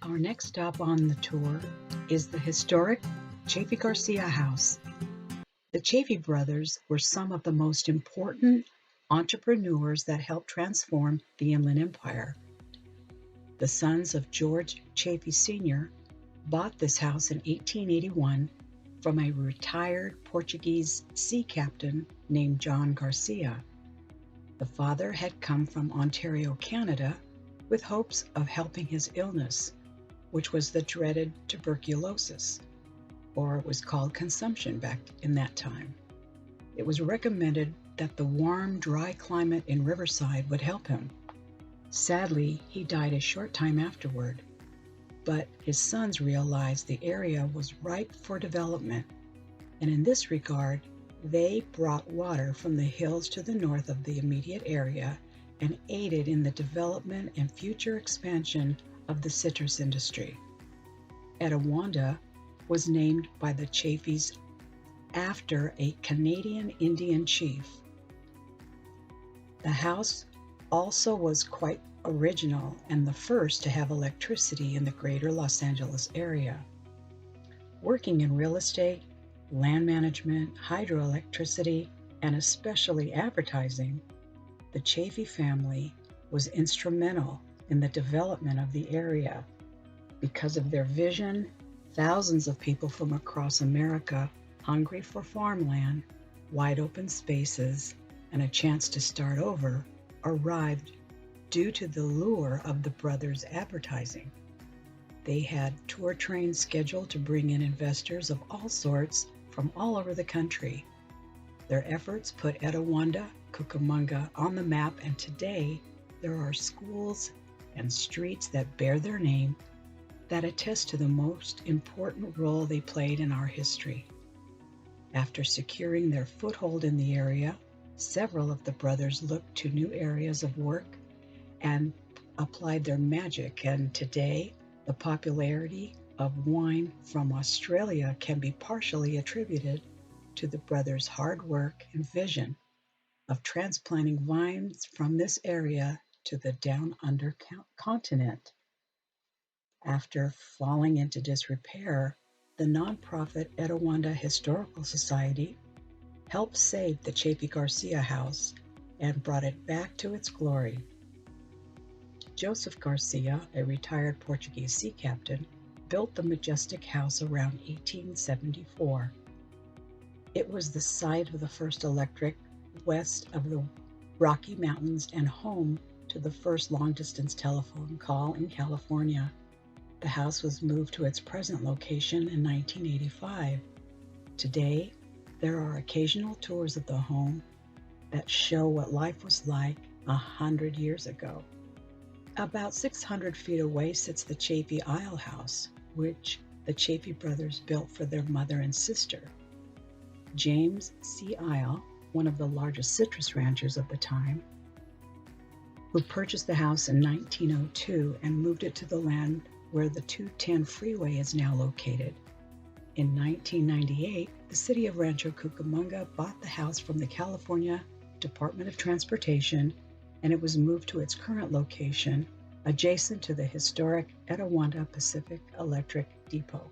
Our next stop on the tour is the historic Chaffey Garcia house. The Chaffey brothers were some of the most important entrepreneurs that helped transform the Inland Empire. The sons of George Chaffey Sr. bought this house in 1881 from a retired Portuguese sea captain named John Garcia. The father had come from Ontario, Canada, with hopes of helping his illness, which was the dreaded tuberculosis, or it was called consumption back in that time. It was recommended that the warm, dry climate in Riverside would help him. Sadly, he died a short time afterward, but his sons realized the area was ripe for development, and in this regard, they brought water from the hills to the north of the immediate area and aided in the development and future expansion of the citrus industry. Etiwanda was named by the Chaffeys after a Canadian Indian chief. The house also was quite original and the first to have electricity in the greater Los Angeles area. Working in real estate, land management, hydroelectricity, and especially advertising, the Chaffey family was instrumental in the development of the area. Because of their vision, thousands of people from across America, hungry for farmland, wide open spaces, and a chance to start over, arrived due to the lure of the brothers' advertising. They had tour trains scheduled to bring in investors of all sorts from all over the country. Their efforts put Etiwanda, Cucamonga on the map, and today there are schools and streets that bear their name that attest to the most important role they played in our history. After securing their foothold in the area, several of the brothers looked to new areas of work and applied their magic, and today the popularity of wine from Australia can be partially attributed to the brothers' hard work and vision of transplanting vines from this area to the down under continent. After falling into disrepair, the nonprofit Etiwanda Historical Society helped save the Chaffey Garcia house and brought it back to its glory. Joseph Garcia, a retired Portuguese sea captain, built the majestic house around 1874. It was the site of the first electric west of the Rocky Mountains and home to the first long-distance telephone call in California. The house was moved to its present location in 1985. Today, there are occasional tours of the home that show what life was like 100 years ago. About 600 feet away sits the Chaffey Isle House, which the Chaffey brothers built for their mother and sister. James C. Isle, one of the largest citrus ranchers of the time, who purchased the house in 1902 and moved it to the land where the 210 freeway is now located. In 1998, the city of Rancho Cucamonga bought the house from the California Department of Transportation, and it was moved to its current location, adjacent to the historic Etiwanda Pacific Electric Depot.